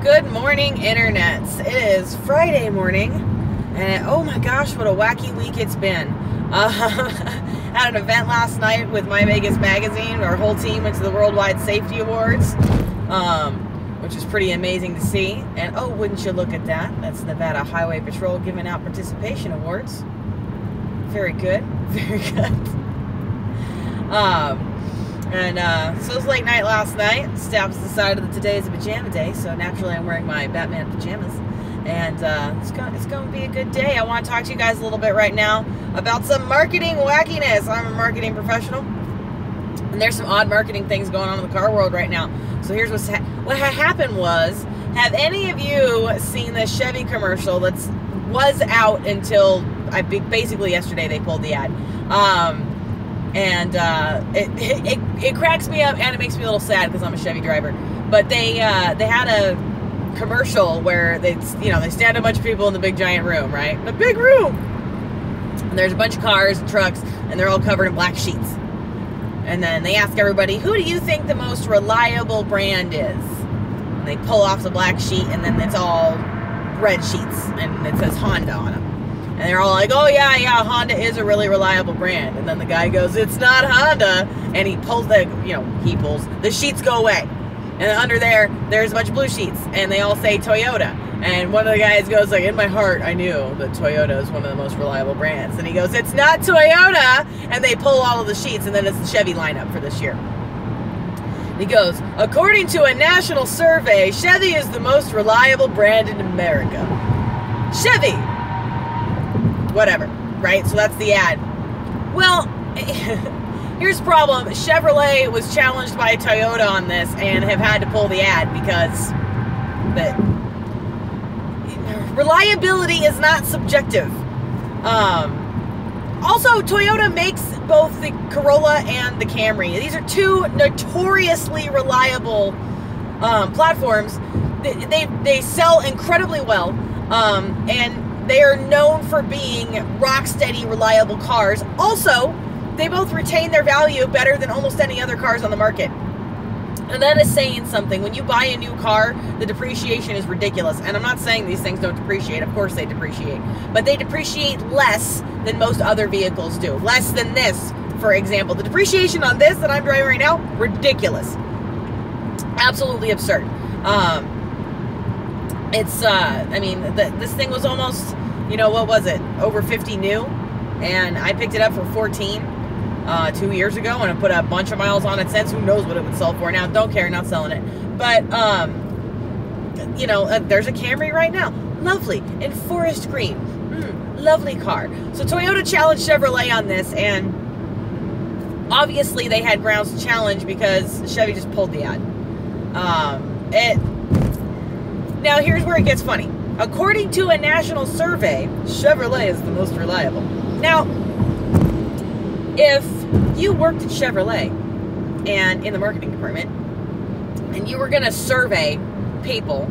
Good morning, internets. It is Friday morning, and oh my gosh, what a wacky week it's been. Had an event last night with My Vegas Magazine. Our whole team went to the Worldwide Safety Awards, which is pretty amazing to see. And oh, wouldn't you look at that? That's Nevada Highway Patrol giving out participation awards. Very good, very good. So it was late night last night. Staff decided that today is a pajama day, so naturally I'm wearing my Batman pajamas. And it's going to be a good day. I want to talk to you guys a little bit right now about some marketing wackiness. I'm a marketing professional, and there's some odd marketing things going on in the car world right now. So here's what happened was, have any of you seen the Chevy commercial that was out until basically yesterday they pulled the ad? It cracks me up, and it makes me a little sad because I'm a Chevy driver. But they had a commercial where they stand a bunch of people in the big giant room, right? The big room. And there's a bunch of cars and trucks, and they're all covered in black sheets. And then they ask everybody, who do you think the most reliable brand is? And they pull off the black sheet, and then it's all red sheets, and it says Honda on them. And they're all like, oh yeah, Honda is a really reliable brand. And then the guy goes, it's not Honda. And he pulls the sheets go away. And under there's a bunch of blue sheets. And they all say Toyota. And one of the guys goes like, in my heart, I knew that Toyota is one of the most reliable brands. And he goes, it's not Toyota. And they pull all of the sheets. And then it's the Chevy lineup for this year. He goes, according to a national survey, Chevy is the most reliable brand in America. Chevy. Whatever, right? So that's the ad. Well, here's the problem. Chevrolet was challenged by Toyota on this and have had to pull the ad because reliability is not subjective. Also, Toyota makes both the Corolla and the Camry. These are two notoriously reliable platforms. They sell incredibly well, and they are known for being rock-steady, reliable cars. Also, they both retain their value better than almost any other cars on the market. And that is saying something. When you buy a new car, the depreciation is ridiculous. And I'm not saying these things don't depreciate. Of course they depreciate. But they depreciate less than most other vehicles do. Less than this, for example. The depreciation on this that I'm driving right now, ridiculous. Absolutely absurd. This thing was almost, what was it? Over 50 new. And I picked it up for 14 2 years ago, and I put a bunch of miles on it since. Who knows what it would sell for now? Don't care, not selling it. But, there's a Camry right now. Lovely. In forest green. Lovely car. So Toyota challenged Chevrolet on this, and obviously they had grounds to challenge because Chevy just pulled the ad. Now, here's where it gets funny. According to a national survey, Chevrolet is the most reliable. Now, if you worked at Chevrolet and in the marketing department, and you were going to survey people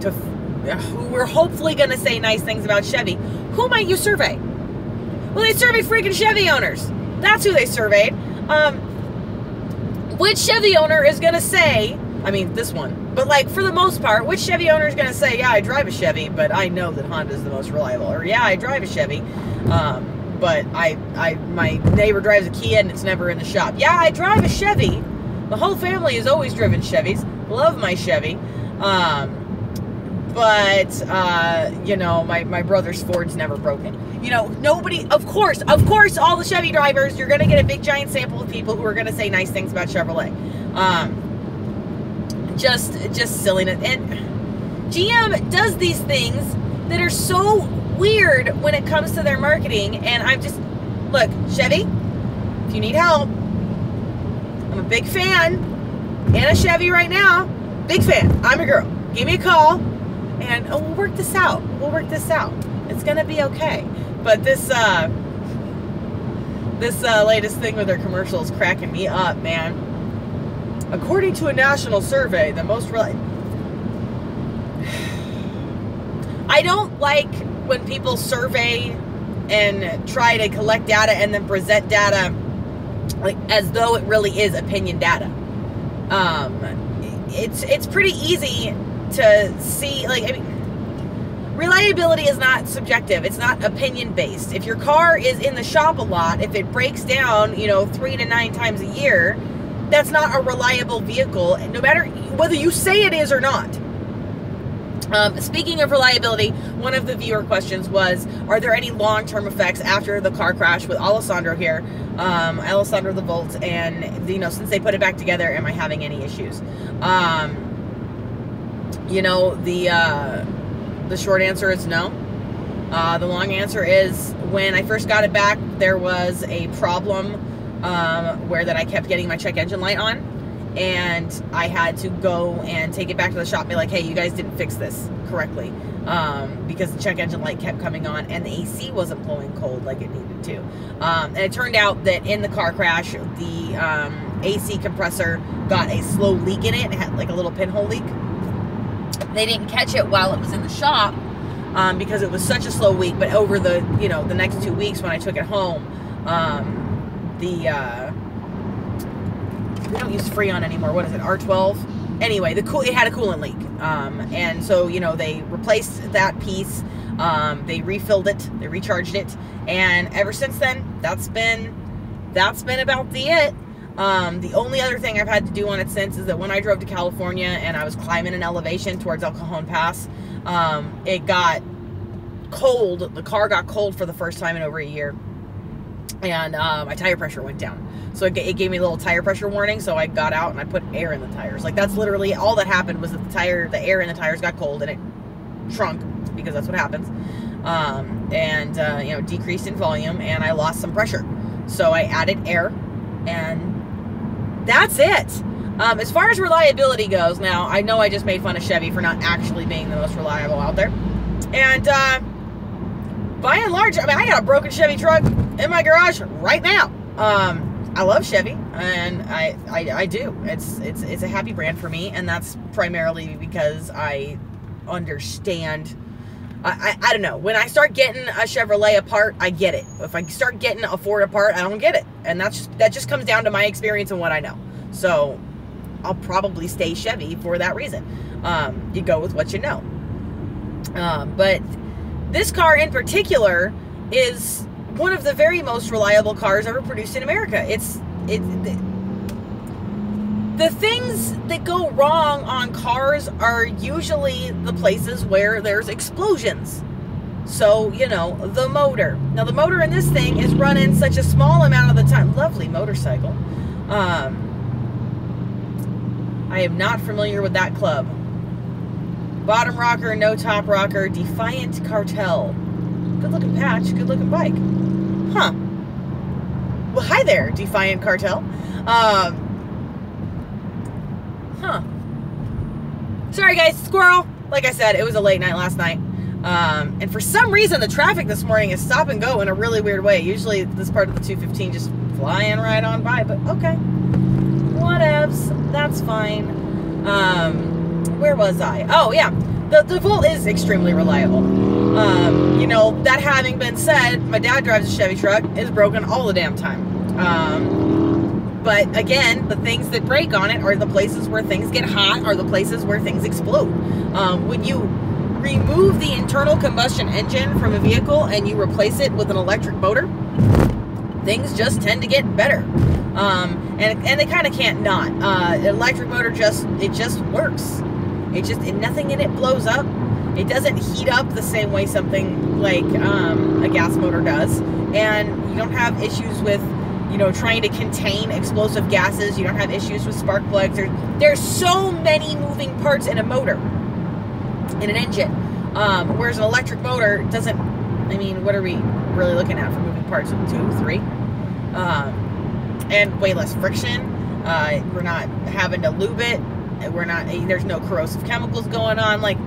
who were hopefully going to say nice things about Chevy, who might you survey? Well, they surveyed freaking Chevy owners. That's who they surveyed. Which Chevy owner is going to say, this one, but for the most part, which Chevy owner is going to say, yeah, I drive a Chevy, but I know that Honda is the most reliable, or yeah, I drive a Chevy, but my neighbor drives a Kia and it's never in the shop. Yeah, I drive a Chevy. The whole family has always driven Chevys. Love my Chevy. My brother's Ford's never broken. Nobody, of course, all the Chevy drivers, you're going to get a big giant sample of people who are going to say nice things about Chevrolet. Just silliness. And GM does these things that are so weird when it comes to their marketing, and look, Chevy, if you need help, I'm a big fan in a Chevy right now. Big fan. I'm a girl. Give me a call, and we'll work this out. It's gonna be okay. But this latest thing with their commercials cracking me up, man. According to a national survey, the most reliable. I don't like when people survey and try to collect data and then present data as though it really is opinion data. it's pretty easy to see, like, I mean, reliability is not subjective. It's not opinion based. If your car is in the shop a lot, if it breaks down, 3 to 9 times a year, that's not a reliable vehicle, no matter whether you say it is or not. Speaking of reliability, one of the viewer questions was, are there any long-term effects after the car crash with Alessandro here, Alessandro the Volt, and, since they put it back together, am I having any issues? The short answer is no. The long answer is, when I first got it back, there was a problem where that I kept getting my check engine light on, and I had to go and take it back to the shop and be like, hey, you guys didn't fix this correctly, because the check engine light kept coming on and the AC wasn't blowing cold like it needed to. And it turned out that in the car crash, the AC compressor got a slow leak in it. It had like a little pinhole leak. They didn't catch it while it was in the shop, because it was such a slow leak, but over the, the next 2 weeks when I took it home, we don't use Freon anymore. What is it? R12? Anyway, it had a coolant leak. And so, they replaced that piece. They refilled it. They recharged it. And ever since then, that's been about it. The only other thing I've had to do on it since is that when I drove to California and I was climbing an elevation towards El Cajon Pass, it got cold. The car got cold for the first time in over a year. And my tire pressure went down. So it gave me a little tire pressure warning, so I got out and I put air in the tires. Like, that's literally all that happened, was that the air in the tires got cold and it shrunk, because that's what happens. Decreased in volume, and I lost some pressure. So I added air, and that's it. As far as reliability goes, now, I know I just made fun of Chevy for not actually being the most reliable out there. And by and large, I mean, I got a broken Chevy truck in my garage right now. I love Chevy, and I do. It's a happy brand for me, and that's primarily because I understand. I don't know. When I start getting a Chevrolet apart, I get it. If I start getting a Ford apart, I don't get it, and that just comes down to my experience and what I know. So I'll probably stay Chevy for that reason. You go with what you know. But this car in particular is one of the very most reliable cars ever produced in America. The things that go wrong on cars are usually the places where there's explosions. So, the motor. Now, the motor in this thing is running such a small amount of the time. Lovely motorcycle. I am not familiar with that club. Bottom rocker, no top rocker, Defiant Cartel. Good looking patch, good looking bike. Huh. Well, hi there, Defiant Cartel. Sorry guys, squirrel. Like I said, it was a late night last night. And for some reason, the traffic this morning is stop and go in a really weird way. Usually this part of the 215 just flying right on by, but okay. Whatevs. That's fine. Where was I? Oh, yeah. The Volt is extremely reliable. That having been said, my dad drives a Chevy truck. It's broken all the damn time. But again, the things that break on it are the places where things get hot, are the places where things explode. When you remove the internal combustion engine from a vehicle and you replace it with an electric motor, things just tend to get better. And they kind of can't not. An electric motor just works. Nothing in it blows up. It doesn't heat up the same way something like a gas motor does. And you don't have issues with, trying to contain explosive gases. You don't have issues with spark plugs. There's so many moving parts in a motor, in an engine. Whereas an electric motor doesn't, what are we really looking at for moving parts? 2, 3? And way less friction. We're not having to lube it. There's no corrosive chemicals going on. Like,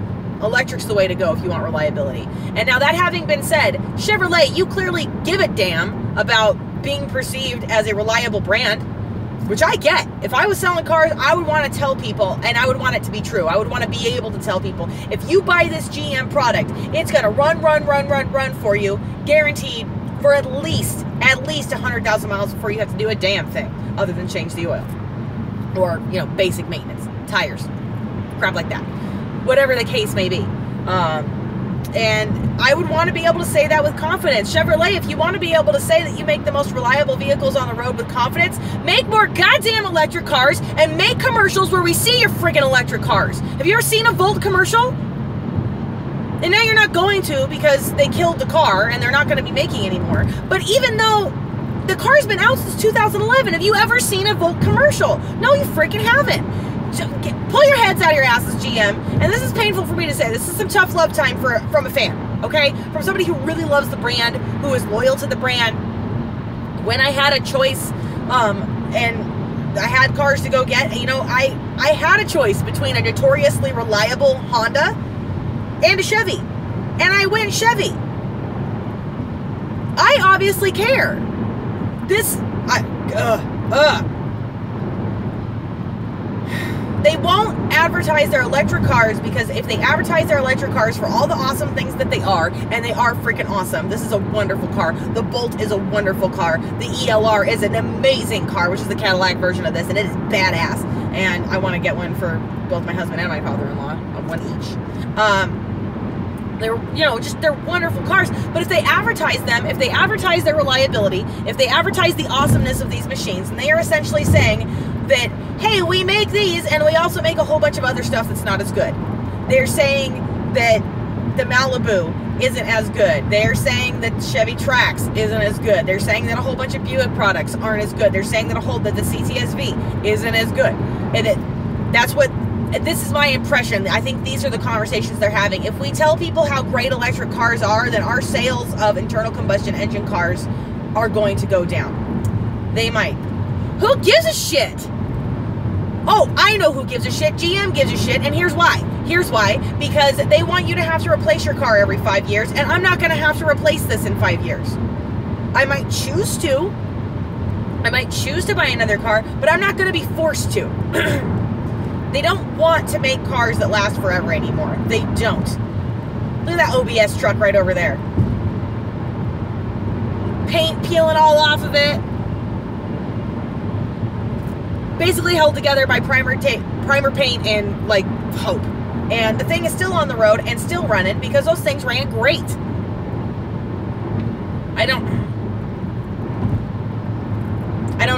electric's the way to go if you want reliability. And now, that having been said, Chevrolet, you clearly give a damn about being perceived as a reliable brand, which I get. If I was selling cars, I would want to tell people, and I would want it to be true. I would want to be able to tell people, if you buy this GM product, it's going to run for you, guaranteed, for at least 100,000 miles before you have to do a damn thing other than change the oil or, basic maintenance, tires, crap like that. Whatever the case may be. And I would want to be able to say that with confidence. Chevrolet, if you want to be able to say that you make the most reliable vehicles on the road with confidence, make more goddamn electric cars and make commercials where we see your friggin' electric cars. Have you ever seen a Volt commercial? And now you're not going to because they killed the car and they're not going to be making anymore. But even though the car's been out since 2011, have you ever seen a Volt commercial? No, you freaking haven't. Pull your heads out of your asses, GM. And this is painful for me to say. This is some tough love time from a fan, okay? From somebody who really loves the brand, who is loyal to the brand. When I had a choice, and I had cars to go get, you know, I had a choice between a notoriously reliable Honda and a Chevy. And I went Chevy. I obviously care. They won't advertise their electric cars because if they advertise their electric cars for all the awesome things that they are, and they are freaking awesome. This is a wonderful car. The Bolt is a wonderful car. The ELR is an amazing car, which is the Cadillac version of this, and it is badass. And I want to get one for both my husband and my father-in-law, one each. They're, you know, they're wonderful cars. But if they advertise them, if they advertise their reliability, if they advertise the awesomeness of these machines, and they are essentially saying that, hey, we make these and we also make a whole bunch of other stuff that's not as good. They're saying that the Malibu isn't as good. They're saying that Chevy Trax isn't as good. They're saying that a whole bunch of Buick products aren't as good. They're saying that that the CTSV isn't as good. And this is my impression. I think these are the conversations they're having. If we tell people how great electric cars are, then our sales of internal combustion engine cars are going to go down. They might. Who gives a shit? Oh, I know who gives a shit. GM gives a shit, and here's why. Here's why. Because they want you to have to replace your car every 5 years, and I'm not going to have to replace this in 5 years. I might choose to. I might choose to buy another car, but I'm not going to be forced to. They don't want to make cars that last forever anymore. They don't. Look at that OBS truck right over there. Paint peeling all off of it. Basically held together by primer paint and like hope. And the thing is still on the road and still running because those things ran great. I don't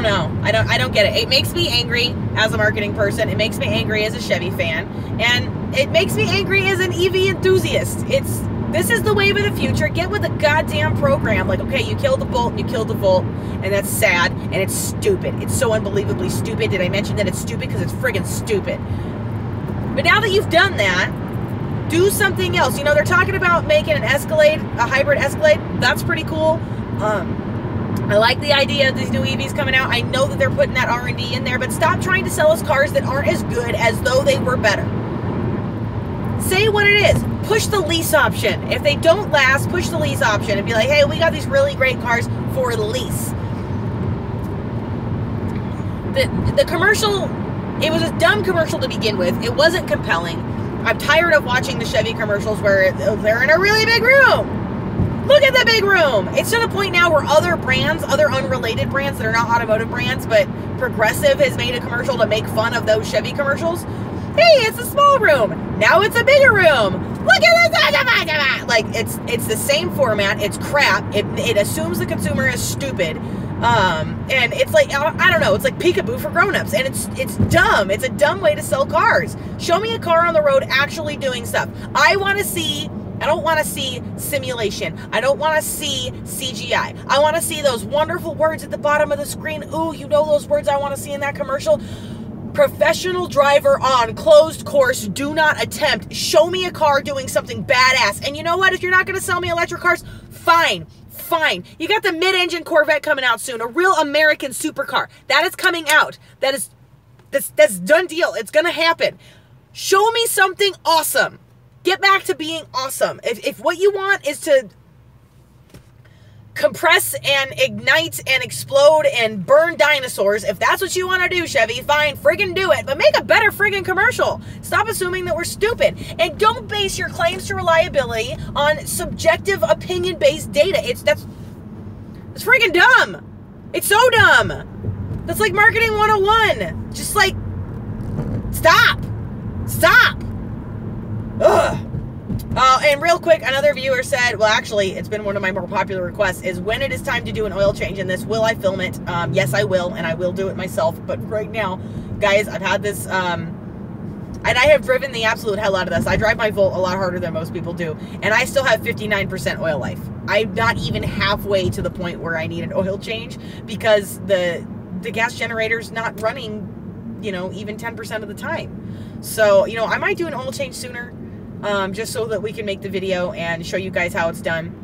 know. I don't get it. It makes me angry as a marketing person. It makes me angry as a Chevy fan. And it makes me angry as an EV enthusiast. This is the wave of the future. Get with a goddamn program. Like, okay, you killed the Bolt and you killed the Volt, and that's sad, and it's stupid. It's so unbelievably stupid. Did I mention that it's stupid? Because it's friggin' stupid. But now that you've done that, do something else. You know, they're talking about making an Escalade, a hybrid Escalade. That's pretty cool. I like the idea of these new EVs coming out. I know that they're putting that R&D in there, but stop trying to sell us cars that aren't as good as though they were better. Say what it is. Push the lease option. If they don't last, push the lease option and be like, hey, we got these really great cars for lease. The commercial, it was a dumb commercial to begin with. It wasn't compelling. I'm tired of watching the Chevy commercials where they're in a really big room. Look at the big room. It's to the point now where other brands, other unrelated brands that are not automotive brands, but Progressive has made a commercial to make fun of those Chevy commercials. Hey, it's a small room. Now it's a bigger room. Look at this. Like, it's the same format. It's crap. It assumes the consumer is stupid. And it's like, I don't know, it's like peekaboo for grown-ups. And it's dumb. It's a dumb way to sell cars. Show me a car on the road actually doing stuff. I don't want to see simulation. I don't want to see CGI. I want to see those wonderful words at the bottom of the screen. Ooh, you know those words I want to see in that commercial? Professional driver on closed course. Do not attempt. Show me a car doing something badass. And you know what? If you're not going to sell me electric cars, fine. Fine. You got the mid-engine Corvette coming out soon. A real American supercar. That is coming out. That's done deal. It's going to happen. Show me something awesome. Get back to being awesome. If what you want is to compress and ignite and explode and burn dinosaurs, if that's what you want to do, Chevy, fine, friggin' do it. But make a better friggin' commercial. Stop assuming that we're stupid. And don't base your claims to reliability on subjective opinion-based data. That's friggin' dumb. It's so dumb. That's like marketing 101. Just like, stop. Stop. and real quick, another viewer said, well, actually, it's been one of my more popular requests, is when it is time to do an oil change in this, will I film it? Yes, I will, and I will do it myself. But right now, guys, I've had this, and I have driven the absolute hell out of this. I drive my Volt a lot harder than most people do, and I still have 59% oil life. I'm not even halfway to the point where I need an oil change because the gas generator's not running, you know, even 10% of the time. So, you know, I might do an oil change sooner. Just so that we can make the video and show you guys how it's done.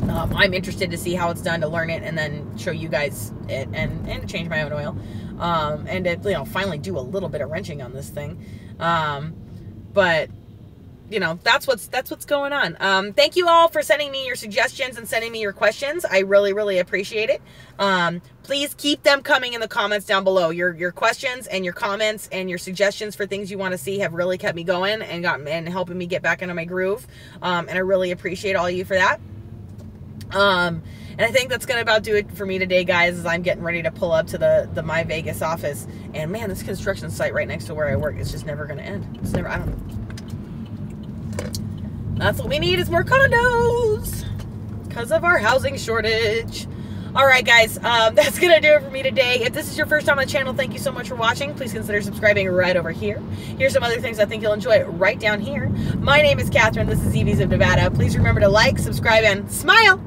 I'm interested to see how it's done, to learn it, and then show you guys it, and change my own oil, and to, you know, finally do a little bit of wrenching on this thing. But you know, that's what's going on. Thank you all for sending me your suggestions and sending me your questions. I really, really appreciate it. Please keep them coming in the comments down below. Your questions and your comments and your suggestions for things you want to see have really kept me going and helping me get back into my groove. And I really appreciate all of you for that. And I think that's gonna about do it for me today, guys, as I'm getting ready to pull up to the My Vegas office. And man, this construction site right next to where I work is just never gonna end. It's never, I don't. That's what we need, is more condos because of our housing shortage. All right, guys, that's going to do it for me today. If this is your first time on the channel, thank you so much for watching. Please consider subscribing right over here. Here's some other things I think you'll enjoy right down here. My name is Catherine. This is EVs of Nevada. Please remember to like, subscribe, and smile.